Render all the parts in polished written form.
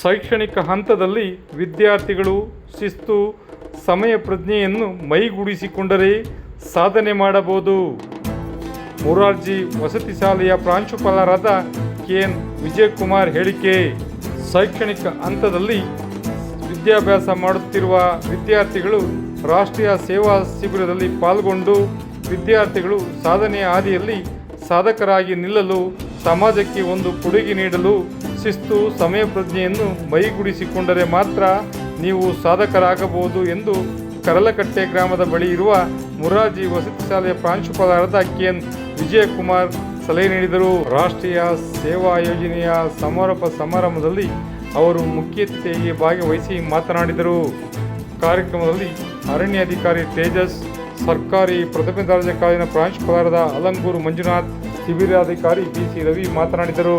ಶೈಕ್ಷಣಿಕ ಹಂತದಲ್ಲಿ ವಿದ್ಯಾರ್ಥಿಗಳು ಶಿಸ್ತು, ಸಮಯ ಪ್ರಜ್ಞೆಯನ್ನು ಮೈಗೂಡಿಸಿಕೊಂಡರೆ ಸಾಧನೆ ಮಾಡಬಹುದು. ಮೊರಾರ್ಜಿ ವಸತಿ ಶಾಲೆಯ ಪ್ರಾಂಶುಪಾಲರಾದ KN ವಿಜಯಕುಮಾರ್ ಹೇಳಿಕೆ. ಶೈಕ್ಷಣಿಕ ಹಂತದಲ್ಲಿ ವಿದ್ಯಾಭ್ಯಾಸ ಮಾಡುತ್ತಿರುವ ವಿದ್ಯಾರ್ಥಿಗಳು ರಾಷ್ಟ್ರೀಯ ಸೇವಾ ಶಿಬಿರದಲ್ಲಿ ಪಾಲ್ಗೊಂಡು ವಿದ್ಯಾರ್ಥಿಗಳು ಸಾಧನೆಯ ಹಾದಿಯಲ್ಲಿ ಸಾಧಕರಾಗಿ ನಿಲ್ಲಲು, ಸಮಾಜಕ್ಕೆ ಒಂದು ಕೊಡುಗೆ ನೀಡಲು ಶಿಸ್ತು, ಸಮಯ ಪ್ರಜ್ಞೆಯನ್ನು ಮೈಗೂಡಿಸಿಕೊಂಡರೆ ಮಾತ್ರ ನೀವು ಸಾಧಕರಾಗಬಹುದು ಎಂದು ಕರಲಕಟ್ಟೆ ಗ್ರಾಮದ ಬಳಿ ಇರುವ ಮೊರಾರ್ಜಿ ವಸತಿ ಶಾಲೆಯ ಪ್ರಾಂಶುಪಾಲರಾದ KN ವಿಜಯಕುಮಾರ್ ಸಲಹೆ ನೀಡಿದರು. ರಾಷ್ಟ್ರೀಯ ಸೇವಾ ಯೋಜನೆಯ ಸಮಾರೋಪ ಸಮಾರಂಭದಲ್ಲಿ ಅವರು ಮುಖ್ಯ ಅತಿಥಿಯಾಗಿ ಭಾಗವಹಿಸಿ ಮಾತನಾಡಿದರು. ಕಾರ್ಯಕ್ರಮದಲ್ಲಿ ಅರಣ್ಯಾಧಿಕಾರಿ ತೇಜಸ್, ಸರ್ಕಾರಿ ಪ್ರಥಮ ದರ್ಜೆ ಕಾಲೇಜಿನ ಪ್ರಾಂಶುಪಾಲರಾದ ಅಲಂಗೂರು ಮಂಜುನಾಥ್, ಶಿಬಿರಾಧಿಕಾರಿ BC ರವಿ ಮಾತನಾಡಿದರು.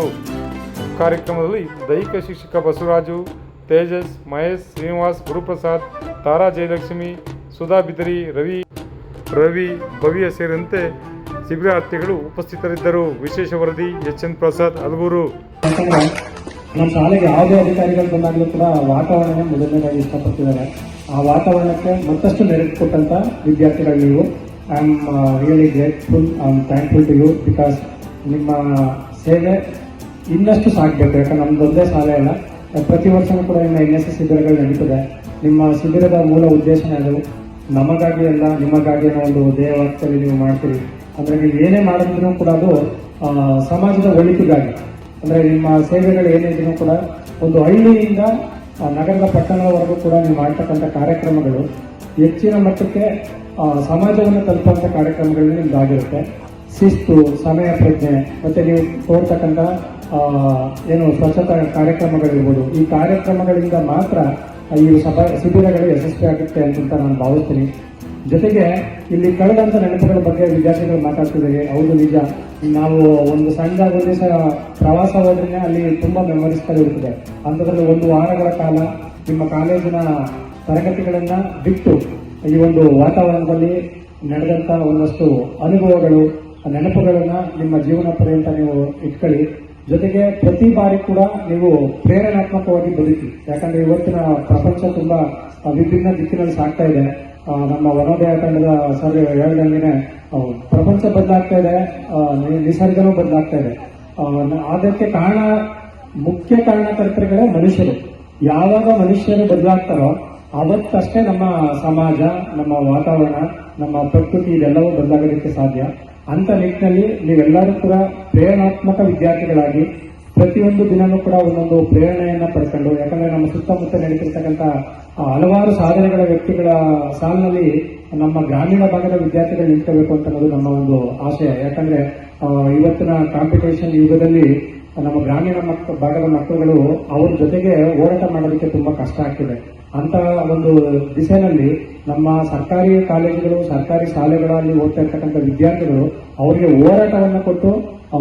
ಕಾರ್ಯಕ್ರಮದಲ್ಲಿ ದೈಹಿಕ ಶಿಕ್ಷಕ ಬಸವರಾಜು, ತೇಜಸ್, ಮಹೇಶ್, ಶ್ರೀನಿವಾಸ್, ಗುರುಪ್ರಸಾದ್, ತಾರಾ ಜಯಲಕ್ಷ್ಮಿ, ಸುಧಾ ಬಿದರಿ, ರವಿ, ಭವ್ಯ ಸೇರಿದಂತೆ ಶಿಬಿರಾರ್ಥಿಗಳು ಉಪಸ್ಥಿತರಿದ್ದರು. ವಿಶೇಷ ವರದಿ HN ಪ್ರಸಾದ್, ಅಲಗೂರು. ನಮ್ಮ ಶಾಲೆಗೆ ಯಾವುದೇ ಅಧಿಕಾರಿಗಳು ಬಂದಾಗಲೂ ಕೂಡ ವಾತಾವರಣ ಮೊದಲನೇದಾಗಿ ಇಷ್ಟಪಡ್ತಿದ್ದಾರೆ. ಆ ವಾತಾವರಣಕ್ಕೆ ಮತ್ತಷ್ಟು ಮೆರಿಟ್ ಕೊಟ್ಟಂತ ವಿದ್ಯಾರ್ಥಿಗಳು ನೀವು. I am really grateful, I am thankful to you because ನಿಮ್ಮ ಸೇವೆ ಇನ್ನಷ್ಟು ಸಾಗಬೇಕು. ಯಾಕಂದ್ರೆ ನಮ್ದೊಂದೇ ಶಾಲೆ ಅಲ್ಲ, ಪ್ರತಿ ವರ್ಷವೂ ಕೂಡ ಇನ್ನು NSS ಶಿಬಿರಗಳು ನಡೀತದೆ. ನಿಮ್ಮ ಶಿಬಿರದ ಮೂಲ ಉದ್ದೇಶನೇ ಅದು ನಮಗಾಗಿ ಅಲ್ಲ, ನಿಮಗಾಗಿ ಅನ್ನೋ ಒಂದು ಧ್ಯೇಯವಾಕ್ಯದಲ್ಲಿ ನೀವು ಮಾಡ್ತೀರಿ. ಅಂದರೆ ನೀವು ಏನೇ ಮಾಡಿದ್ರು ಕೂಡ ಅದು ಸಮಾಜದ ಒಳಿತಿಗಾಗಿ. ಅಂದರೆ ನಿಮ್ಮ ಸೇವೆಗಳು ಏನಿದ್ರು ಕೂಡ ಒಂದು ಹಳ್ಳಿಯಿಂದ ನಗರದ ಪಟ್ಟಣದವರೆಗೂ ಕೂಡ ನೀವು ಮಾಡ್ತಕ್ಕಂಥ ಕಾರ್ಯಕ್ರಮಗಳು ಹೆಚ್ಚಿನ ಮಟ್ಟಕ್ಕೆ ಸಮಾಜವನ್ನು ತಲುಪುವಂಥ ಕಾರ್ಯಕ್ರಮಗಳಲ್ಲಿ ನಿಮ್ದಾಗಿರುತ್ತೆ. ಶಿಸ್ತು, ಸಮಯ ಪ್ರಜ್ಞೆ ಮತ್ತು ನೀವು ತೋರ್ತಕ್ಕಂಥ ಏನು ಸ್ವಚ್ಛತಾ ಕಾರ್ಯಕ್ರಮಗಳಿರ್ಬೋದು, ಈ ಕಾರ್ಯಕ್ರಮಗಳಿಂದ ಮಾತ್ರ ಈ ಶಿಬಿರಗಳು ಯಶಸ್ವಿ ಆಗುತ್ತೆ ಅಂತ ನಾನು ಭಾವಿಸ್ತೀನಿ. ಜೊತೆಗೆ ಇಲ್ಲಿ ಕಳೆದಂಥ ನೆನಪುಗಳ ಬಗ್ಗೆ ವಿದ್ಯಾರ್ಥಿಗಳು ಮಾತಾಡ್ತಿದ್ದಾರೆ. ಹೌದು, ನಿಜ. ನಾವು ಒಂದು ಸಣ್ಣ ಒಂದು ದಿವಸ ಪ್ರವಾಸ ಹೋದ್ರೆ ಅಲ್ಲಿ ತುಂಬ ಮೆಮೊರೀಸ್ಗಳು ಇರ್ತದೆ. ಅಂಥದ್ರಲ್ಲಿ ಒಂದು ವಾರಗಳ ಕಾಲ ನಿಮ್ಮ ಕಾಲೇಜಿನ ತರಗತಿಗಳನ್ನು ಬಿಟ್ಟು ಈ ಒಂದು ವಾತಾವರಣದಲ್ಲಿ ನಡೆದಂಥ ಒಂದಷ್ಟು ಅನುಭವಗಳು, ನೆನಪುಗಳನ್ನು ನಿಮ್ಮ ಜೀವನ ಪರ್ಯಂತ ನೀವು ಇಟ್ಕೊಳ್ಳಿ. ಜೊತೆಗೆ ಪ್ರತಿ ಬಾರಿ ಕೂಡ ನೀವು ಪ್ರೇರಣಾತ್ಮಕವಾಗಿ ಬದುಕಿ. ಯಾಕಂದ್ರೆ ಇವತ್ತಿನ ಪ್ರಪಂಚ ತುಂಬಾ ವಿಭಿನ್ನ ದಿಕ್ಕಿನಲ್ಲಿ ಸಾಗ್ತಾ ಇದೆ. ನಮ್ಮ ವನೋದಯ ತಂಡದ ಸರ್ ಹೇಳ್ದಂಗೆ ಪ್ರಪಂಚ ಬದಲಾಗ್ತಾ ಇದೆ, ನಿಸರ್ಗನೂ ಬದಲಾಗ್ತಾ ಇದೆ. ಅದಕ್ಕೆ ಮುಖ್ಯ ಕಾರಣಕರ್ತರುಗಳೇ ಮನುಷ್ಯರು. ಯಾವಾಗ ಮನುಷ್ಯರು ಬದಲಾಗ್ತಾರೋ ಅವತ್ತಷ್ಟೇ ನಮ್ಮ ಸಮಾಜ, ನಮ್ಮ ವಾತಾವರಣ, ನಮ್ಮ ಪ್ರಕೃತಿ ಇದೆಲ್ಲವೂ ಬದಲಾಗೋದಕ್ಕೆ ಸಾಧ್ಯ. ಅಂತ ನಿಟ್ಟಿನಲ್ಲಿ ನೀವೆಲ್ಲರೂ ಕೂಡ ಪ್ರೇರಣಾತ್ಮಕ ವಿದ್ಯಾರ್ಥಿಗಳಾಗಿ ಪ್ರತಿಯೊಂದು ದಿನನೂ ಕೂಡ ಒಂದೊಂದು ಪ್ರೇರಣೆಯನ್ನ ಪಡ್ಕೊಂಡು, ಯಾಕಂದ್ರೆ ನಮ್ಮ ಸುತ್ತಮುತ್ತ ನಡೀತಿರ್ತಕ್ಕಂಥ ಹಲವಾರು ಸಾಧನೆಗಳ ವ್ಯಕ್ತಿಗಳ ಸಾಲಿನಲ್ಲಿ ನಮ್ಮ ಗ್ರಾಮೀಣ ಭಾಗದ ವಿದ್ಯಾರ್ಥಿಗಳು ನಿಂತ್ಕೋಬೇಕು ಅಂತ ಅನ್ನೋದು ನಮ್ಮ ಒಂದು ಆಶಯ. ಯಾಕಂದ್ರೆ ಇವತ್ತಿನ ಕಾಂಪಿಟೇಷನ್ ಯುಗದಲ್ಲಿ ನಮ್ಮ ಗ್ರಾಮೀಣ ಭಾಗದ ಮಕ್ಕಳುಗಳು ಅವ್ರ ಜೊತೆಗೆ ಹೋರಾಟ ಮಾಡೋದಕ್ಕೆ ತುಂಬಾ ಕಷ್ಟ ಆಗ್ತಿದೆ. ಅಂತ ಒಂದು ದಿಸೆಯಲ್ಲಿ ನಮ್ಮ ಸರ್ಕಾರಿ ಕಾಲೇಜುಗಳು, ಸರ್ಕಾರಿ ಶಾಲೆಗಳಲ್ಲಿ ಓದ್ತಾ ಇರ್ತಕ್ಕಂಥ ವಿದ್ಯಾರ್ಥಿಗಳು ಅವರಿಗೆ ಹೋರಾಟವನ್ನು ಕೊಟ್ಟು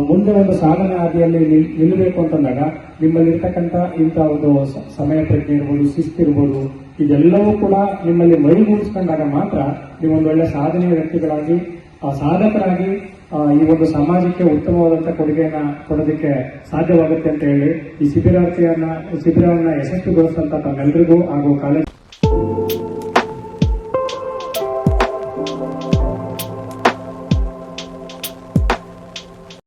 ಮುಂದೆ ಒಂದು ಸಾಧನೆ ಹಾದಿಯಲ್ಲಿ ನಿಲ್ಲಬೇಕು ಅಂತಂದಾಗ ನಿಮ್ಮಲ್ಲಿ ಇರ್ತಕ್ಕಂಥ ಇಂಥ ಒಂದು ಸಮಯ ಪ್ರಜ್ಞೆ ಇರ್ಬೋದು, ಶಿಸ್ತಿರ್ಬೋದು, ಇದೆಲ್ಲವೂ ಕೂಡ ನಿಮ್ಮಲ್ಲಿ ಮೈಗೂಡಿಸ್ಕೊಂಡಾಗ ಮಾತ್ರ ನೀವೊಂದು ಒಳ್ಳೆ ಸಾಧನೆಯ ವ್ಯಕ್ತಿಗಳಾಗಿ, ಸಾಧಕರಾಗಿ ಈ ಒಂದು ಸಮಾಜಕ್ಕೆ ಉತ್ತಮವಾದಂಥ ಕೊಡುಗೆಯನ್ನ ಕೊಡೋದಕ್ಕೆ ಸಾಧ್ಯವಾಗುತ್ತೆ ಅಂತ ಹೇಳಿ ಈ ಶಿಬಿರವನ್ನ ಯಶಸ್ವಿಗೊಳಿಸಿದಂತ ತಮ್ಮೆಲ್ಲರಿಗೂ ಹಾಗೂ ಕಾಲೇಜ್